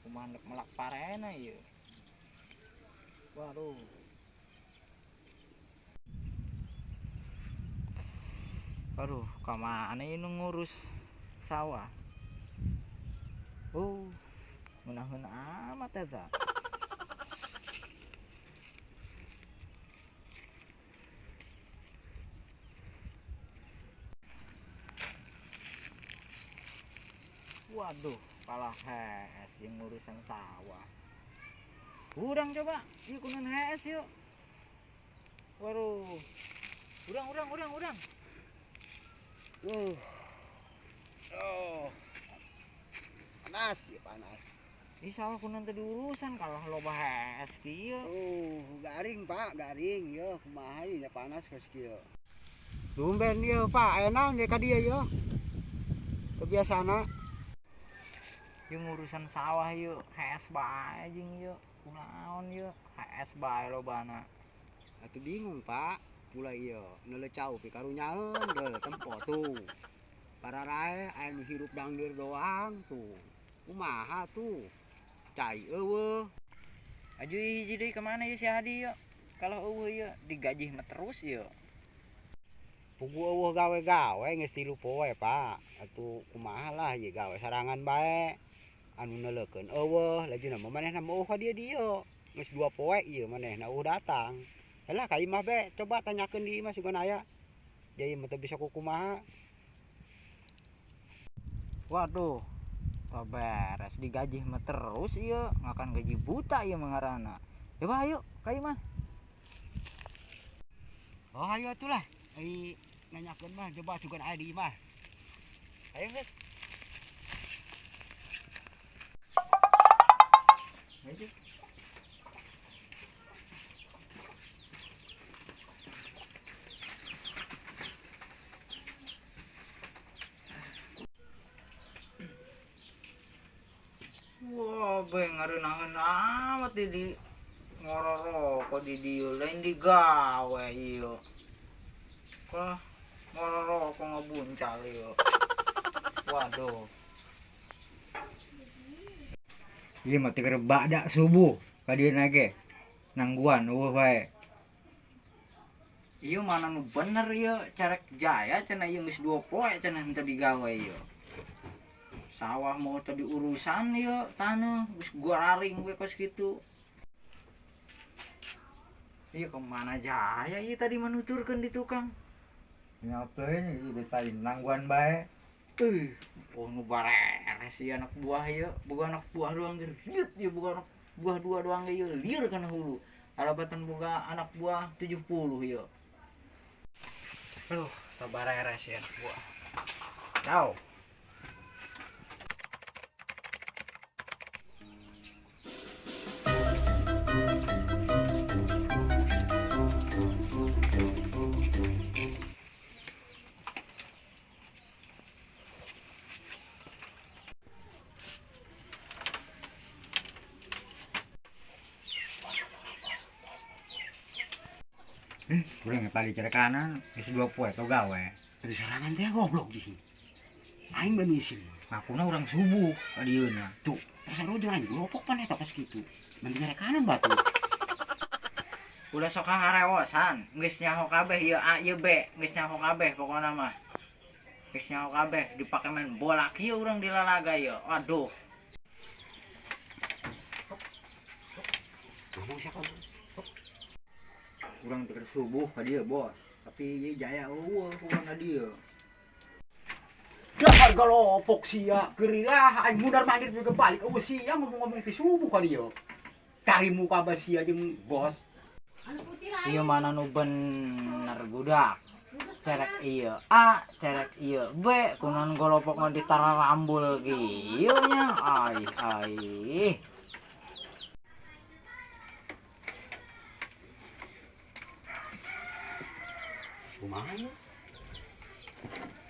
Kumandek melak parena ieu. Waduh. Aduh, kamana ieu nu ngurus sawah? Ngeunah-ngeunah amat eta. Waduh, kalah hees yang ngurusan sawah. Urang coba, yuk kunan hees yuk. Waduh. Urang. Oh, panas ya panas. Ih sawah kunan teh diurusan kalah loba hees kieu. Garing Pak, garing yo kumaha ieu nya panas geus kieu. Tumben ieu Pak, enak ge ka dieu yo. Kebiasaana. Yuk ngurusan sawah yuk, hees bae jeung yuk. Kunaon yuk, hees bae lobana. Atuh bingung Pak, mulai ieu neulecau pi karunyaeun deul tempo tuh. Pararae aya nu hirup dangdir doang tuh. Kumaha tuh? Cai eueuh. Aju hiji deui ka mana ieu si Hadi yuk. Kalau eueuh ieu digajih mah terus yuk. Pugu eueuh gawe-gawe geus 3 poe Pak. Atuh kumaha lah ieu gawe sarangan bae. Anu neulekeun eueuh, lajuna mah manehna meueuh ka dieu. Geus 2 poe ieu manehna eueuh datang. Helah ka imah be, coba tanyakeun di imah sugan aya. Jadi mah teu bisa kumaha. Waduh, teu beres digajih mah terus ieu, ngakan gaji buta ieu mah ngaranna. Coba ayo ka imah. Oh ayo atuh lah. Ai nanyakeun mah coba sugan aya di imah. Ayo geus. Ayo. Wah, ngareunangeun amat di ngororoko di dieu lain digawe ieu. Kah ngororoko ngabuncal ieu. Waduh. Ieu mah teh keur bada subuh ka dieuna ge. Nangguan eueuh wae. Ieu mana nu bener ieu, carek jaya cenah ieu geus 2 poe cenah henteu digawe ieu. Sawah mau tadi urusan ya tanah geus gua raring we kos kitu. Ieu kemana jaya ieu tadi manuturkeun di tukang. Nya teuing ieu tadi nangguan bae. Nu bareres ieu anak buah ieu, boga anak buah doang ge liut ieu boga anak buah 2 doang ge ieu lieur kana hulu. Alabatan boga anak buah 70 ieu. Aduh, teu bareres ieu anak buah. Ciao. Urang pali cara kanan, geus 2 poe teu gawe. Atuh sarangan teh goblok di sini. Aing bamisin. Ngapuna urang subuh ka dieuna. Tuh, terus aing lopok pan eta pas kitu. Mending kanan batu. Udah sok ngarewosan, geus nyaho kabeh ieu A ieu B, geus nyaho kabeh pokona mah. Geus nyaho kabeh dipake main bola kieu urang di lalaga ieu. Waduh. Ngomong siapa? Urang teu subuh ka dieu, Bos. Tapi ieu jaya eueuh urang ka dieu. Dasar galopok sia, geurilah aing mundar-mandir juga balik eueuh sia ngomong-ngomong ti subuh ka dieu. Cari muka bas sia jeung Bos. Ieu mana nu bener budak. Cerek ieu A, cerek ieu B, kunaon golopok mah ditararambul kieu nya. Ai. Kumaha ieu?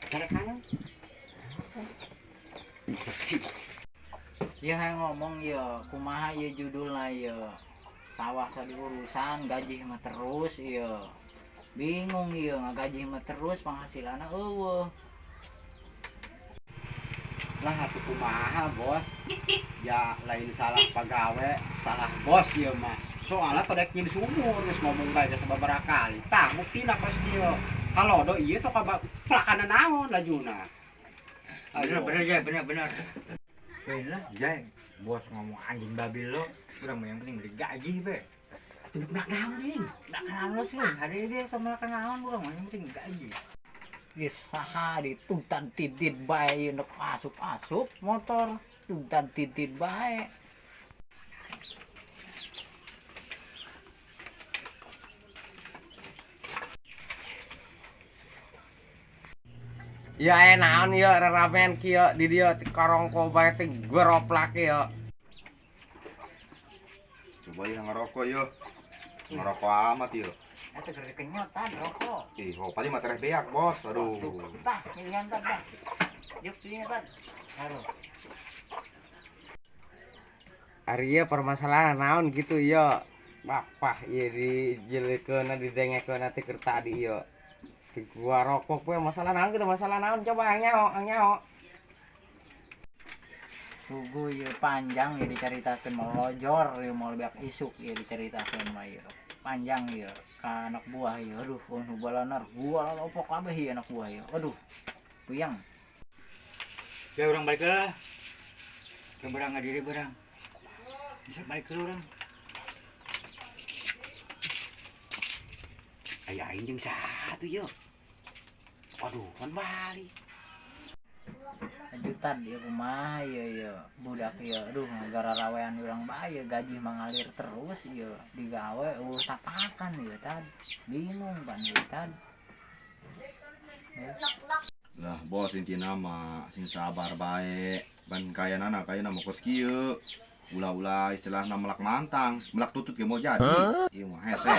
Carek kanan. Ieu hayang ngomong ieu, kumaha ieu judulna ieu. Sawah tadi urusan gaji mah terus ieu. Bingung ieu ngagaji mah terus penghasilanna eueuh. Lah atuh kumaha, Bos? ya lain salah pegawai, salah bos dia mah. Soalnya todek nyin sumur geus ngomong bae geus sababaraha kali. Tah buktina pas dia halodo ieu teh pelakana naon lajuna. Bener Jay, bener. Lah Jay, bos ngomong anjing babi lo, urang mah yang penting digaji be. Atuh belak naon nih. Nggak kenal lo sih, ada dia sama kenalan urang mah yang penting gaji. Geus saha ditutan titit bae untuk asup-asup motor, tutan titit bae. Ya naon ya raramen kieu di dieu karongko bae teh geroplak ya. Coba yang ngerokok yo. Ngerokok amat yo. Eta keur kenyotan rokok. Ih, oh paling mah tereh beak, Bos. Aduh. Tah, pilihan tah. Yuk sini tah. Halo. Ari ieu permasalahan naon gitu ya. Bapah ieu dijelekeunna didengekeun teh keur tadi ieu. Ti gua rokok we masalah naon kitu masalah naon coba nyaho. Buku ieu panjang ieu dicaritakeun mau lojor ieu mau beak isuk ieu dicaritakeun mah ieu. Panjang ieu ka anak buah ieu. Aduh, nu balanar gua lopok kabeh ieu anak buah ieu. Aduh. Puyang. Ya urang balik lah. Ke berang ngadiri berang. Bisa balik ke urang. Aya aing jeung satu yo. Aduh, kan balik. Lanjutan ieu kumaha ieu budak ieu. Aduh, gara rawean urang bae ieu gaji mengalir terus ieu. Digawe tapakan ieu tad. Bingung pan ieu tad. Lah, Bos intina mah sing sabar bae. Ban kayanana mau kos kieu. Ulah-ulah istilahna melak mantang, melak tutut ge mau jadi. Ieu mah hese.